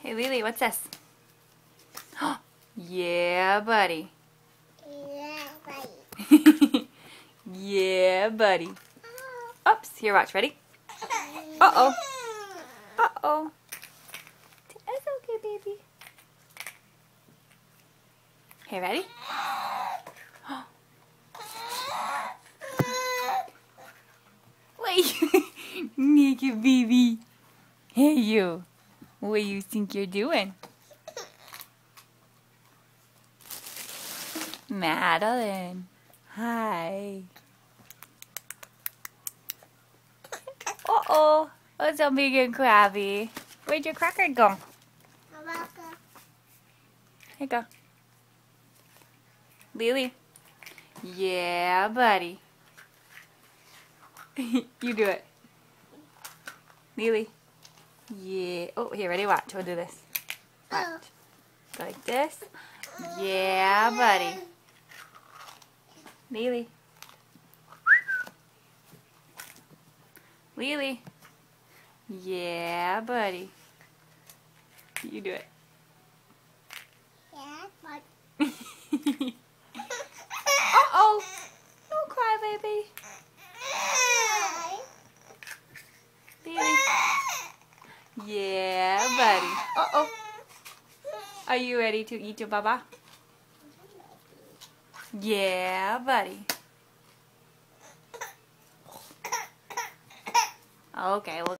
Hey, Lily, what's this? Yeah, buddy. Yeah, buddy. Yeah, buddy. Oops, here, watch. Ready? Uh-oh. Uh-oh. It's okay, baby. Okay, ready? Wait. Naked baby. Hey, you. What do you think you're doing? Madeline. Hi. Uh-oh. What's so big and crabby? Where'd your cracker go? Here you go. Lily. Yeah, buddy. You do it. Lily. Yeah. Oh, here, ready? Watch. We'll do this. Watch. Go like this. Yeah, buddy. Lily. Lily. Yeah, buddy. You do it. Yeah, buddy. Uh-oh. Don't cry, baby. Lily. Yeah, buddy. Uh-oh. Are you ready to eat your baba? Yeah, buddy. Okay, well.